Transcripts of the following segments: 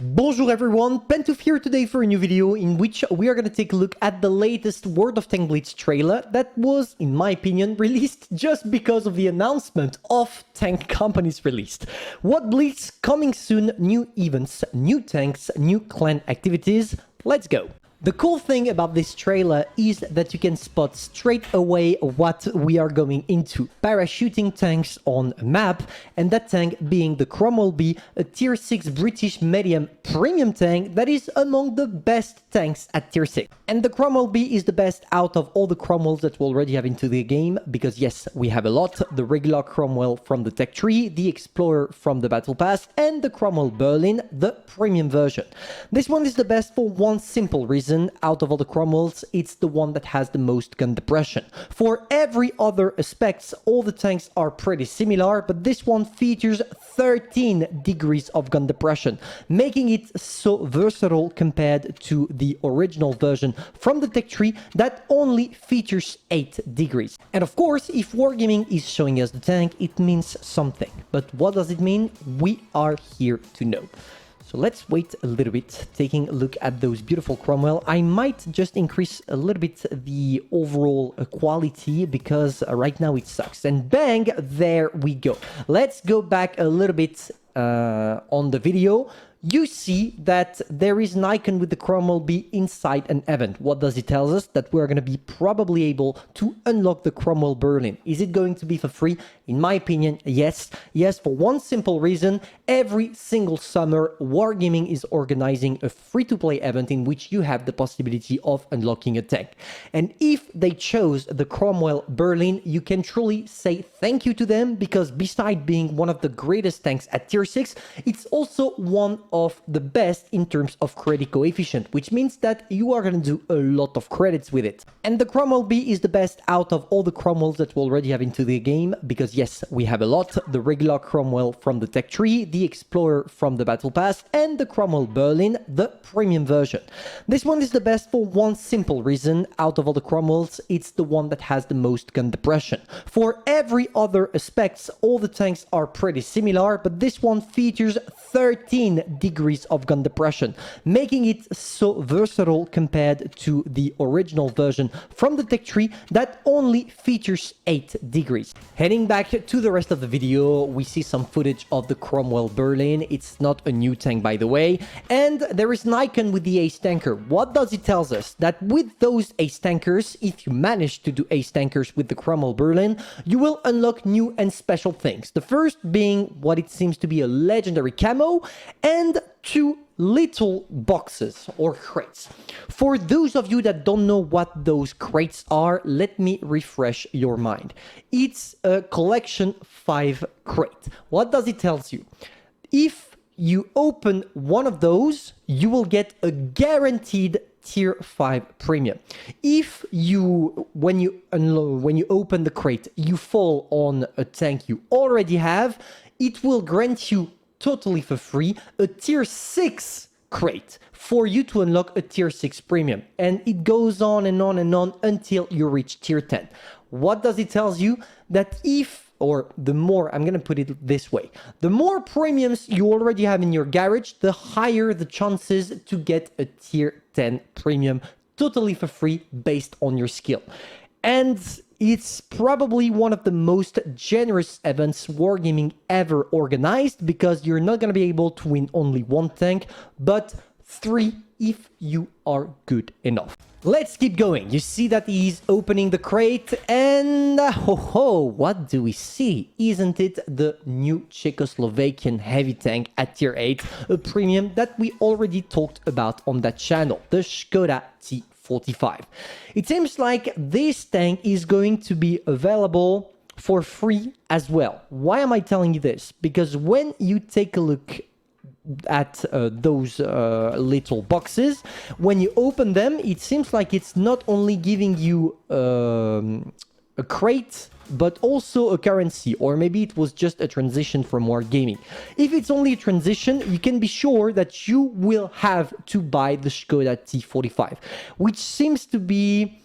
Bonjour everyone, Pantoufleee here today for a new video in which we are going to take a look at the latest World of Tanks Blitz trailer that was, in my opinion, released just because of the announcement of tank companies released. Wotb coming soon, new events, new tanks, new clan activities. Let's go! The cool thing about this trailer is that you can spot straight away what we are going into. Parachuting tanks on a map, and that tank being the Wotb, a tier 6 British medium premium tank that is among the best tanks at tier 6. And the Wotb is the best out of all the Cromwells that we already have into the game, because yes, we have a lot. The regular Cromwell from the tech tree, the Explorer from the Battle Pass, and the Cromwell Berlin, the premium version. This one is the best for one simple reason. Out of all the Cromwells, it's the one that has the most gun depression. For every other aspects, all the tanks are pretty similar, but this one features 13 degrees of gun depression, making it so versatile compared to the original version from the tech tree that only features 8 degrees. And of course, if Wargaming is showing us the tank, it means something. But what does it mean? We are here to know. So let's wait a little bit, taking a look at those beautiful Cromwell. I might just increase a little bit the overall quality because right now it sucks. And bang, there we go. Let's go back a little bit on the video. You see that there is an icon with the Wotb inside an event. What does it tell us? That we're going to be probably able to unlock the Cromwell Berlin. Is it going to be for free? In my opinion, yes. Yes, for one simple reason. Every single summer, Wargaming is organizing a free-to-play event in which you have the possibility of unlocking a tank. And if they chose the Cromwell Berlin, you can truly say thank you to them, because beside being one of the greatest tanks at tier 6, it's also one of the best in terms of credit coefficient, which means that you are going to do a lot of credits with it. And the Wotb is the best out of all the Cromwells that we already have into the game, because yes, we have a lot. The regular Cromwell from the tech tree, the Explorer from the Battle Pass, and the Cromwell Berlin, the premium version. This one is the best for one simple reason. Out of all the Cromwells, it's the one that has the most gun depression. For every other aspects, all the tanks are pretty similar, but this one features 13 degrees of gun depression, making it so versatile compared to the original version from the tech tree that only features 8 degrees. Heading back to the rest of the video, we see some footage of the Cromwell Berlin. It's not a new tank, by the way, and there is an icon with the ace tanker. What does it tell us? That with those ace tankers, if you manage to do ace tankers with the Cromwell Berlin, you will unlock new and special things. The first being what it seems to be a legendary camo, and 2 little boxes or crates. For those of you that don't know what those crates are, let me refresh your mind. It's a collection 5 crate. What does it tell you? If you open one of those, you will get a guaranteed tier 5 premium. If you, when you open the crate, you fall on a tank you already have, it will grant you totally for free a tier 6 crate for you to unlock a tier 6 premium, and it goes on and on and on until you reach tier 10. What does it tell you? That if, or the more, I'm gonna put it this way, the more premiums you already have in your garage, the higher the chances to get a tier 10 premium totally for free based on your skill. And it's probably one of the most generous events Wargaming ever organized, because you're not going to be able to win only 1 tank, but 3 if you are good enough. Let's keep going. You see that he's opening the crate, and what do we see? Isn't it the new Czechoslovakian heavy tank at tier 8, a premium that we already talked about on that channel, the Škoda T45. It seems like this tank is going to be available for free as well. Why am I telling you this? Because when you take a look at those little boxes, when you open them, it seems like it's not only giving you a crate, but also a currency, or maybe it was just a transition from Wargaming. If it's only a transition, you can be sure that you will have to buy the Škoda T45, which seems to be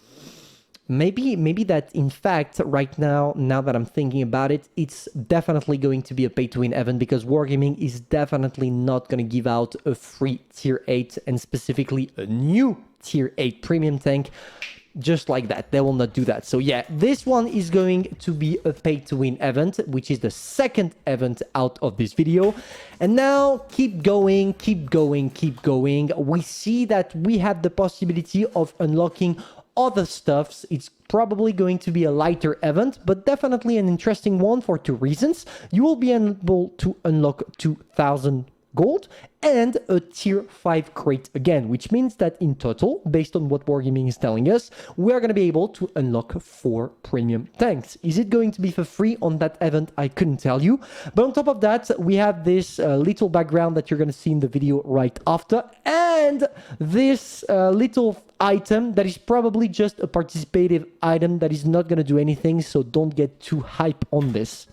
maybe that in fact right now that I'm thinking about it, it's definitely going to be a pay to win event, because Wargaming is definitely not going to give out a free tier 8 and specifically a new tier 8 premium tank just like that. They will not do that. So yeah, this one is going to be a pay to win event, which is the second event out of this video. And now keep going. We see that we have the possibility of unlocking other stuffs. It's probably going to be a lighter event, but definitely an interesting one for two reasons. You will be able to unlock 2,000 gold and a tier 5 crate again, which means that in total, based on what Wargaming is telling us, we're going to be able to unlock 4 premium tanks. Is it going to be for free on that event? I couldn't tell you. But on top of that, we have this little background that you're going to see in the video right after, and this little item that is probably just a participative item that is not going to do anything, so don't get too hype on this.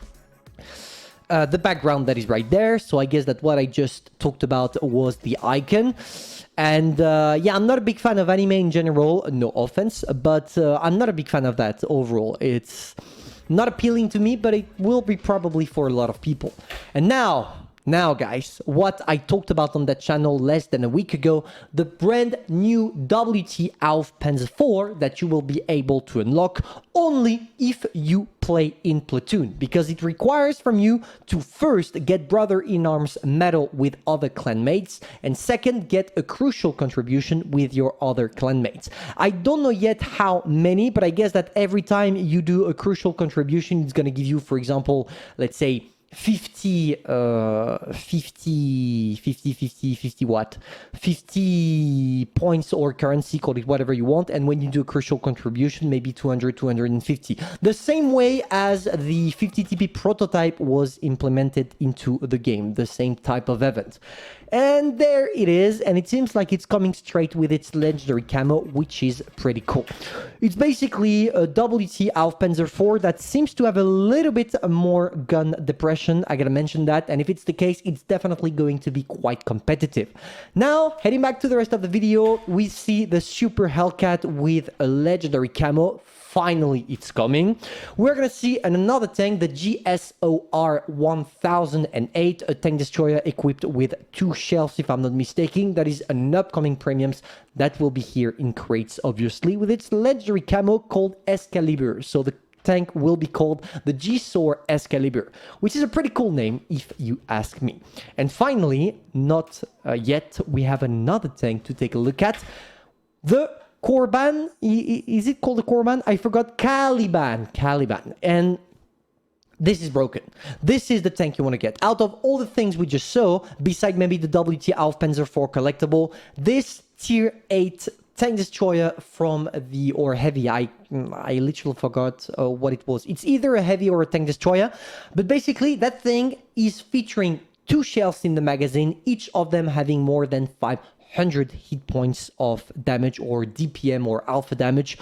The background that is right there. So I guess that what I just talked about was the icon. And yeah, I'm not a big fan of anime in general, no offense, but I'm not a big fan of that overall. It's not appealing to me, but it will be probably for a lot of people. And now guys, what I talked about on that channel less than a week ago, the brand new WT Auf Panzer IV that you will be able to unlock only if you play in platoon, because it requires from you to first get Brother in Arms medal with other clanmates, and second, get a crucial contribution with your other clanmates. I don't know yet how many, but I guess that every time you do a crucial contribution, it's going to give you, for example, let's say 50 points or currency, call it whatever you want. And when you do a crucial contribution, maybe 200, 250. The same way as the 50 TP prototype was implemented into the game, the same type of event. And there it is, and it seems like it's coming straight with its legendary camo, which is pretty cool. It's basically a WT Auf Panzer IV that seems to have a little bit more gun depression, I gotta mention that, and if it's the case, it's definitely going to be quite competitive. Now, heading back to the rest of the video, we see the Super Hellcat with a legendary camo. Finally, it's coming. We're going to see another tank, the GSOR 1008, a tank destroyer equipped with 2 shells, if I'm not mistaken. That is an upcoming premiums that will be here in crates, obviously, with its legendary camo called Excalibur. So the tank will be called the GSOR Excalibur, which is a pretty cool name, if you ask me. And finally, not yet, we have another tank to take a look at. The Korban, is it called the Korban? I forgot. Caliban. And this is broken. This is the tank you want to get. Out of all the things we just saw, beside maybe the WT Auf Panzer IV collectible, this tier 8 tank destroyer from the, or heavy, I literally forgot what it was. It's either a heavy or a tank destroyer, but basically that thing is featuring 2 shells in the magazine, each of them having more than 500 hit points of damage, or DPM, or alpha damage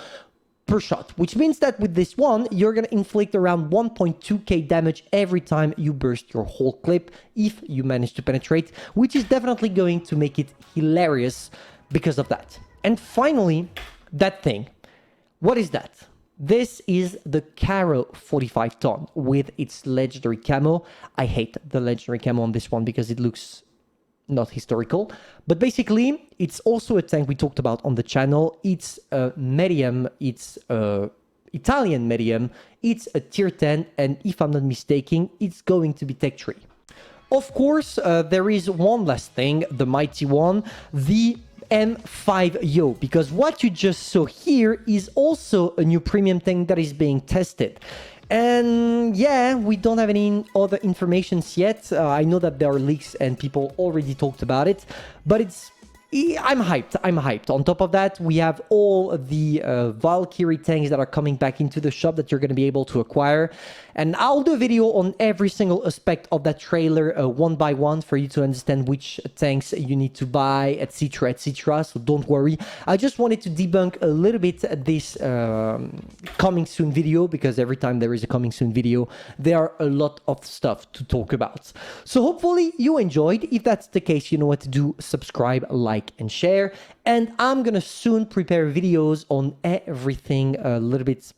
per shot, which means that with this one, you're going to inflict around 1.2k damage every time you burst your whole clip, if you manage to penetrate, which is definitely going to make it hilarious because of that. And finally, that thing. What is that? This is the Caro 45 ton with its legendary camo. I hate the legendary camo on this one because it looks not historical, but basically it's also a tank we talked about on the channel. It's a medium, it's a Italian medium, it's a tier 10, and if I'm not mistaken, it's going to be tech tree. Of course, there is one last thing, the mighty one, the M5Yo, because what you just saw here is also a new premium tank that is being tested. And yeah, we don't have any other informations yet. I know that there are leaks and people already talked about it, but I'm hyped. On top of that, we have all the Valkyrie tanks that are coming back into the shop that you're going to be able to acquire. And I'll do a video on every single aspect of that trailer one by one for you to understand which tanks you need to buy, etc, etc. So don't worry. I just wanted to debunk a little bit this coming soon video, because every time there is a coming soon video, there are a lot of stuff to talk about. So hopefully you enjoyed. If that's the case, you know what to do. Subscribe, like, like and share. And I'm gonna soon prepare videos on everything, a little bit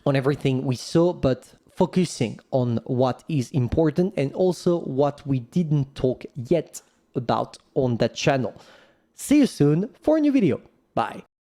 on everything we saw, but focusing on what is important and also what we didn't talk yet about on that channel. See you soon for a new video. Bye.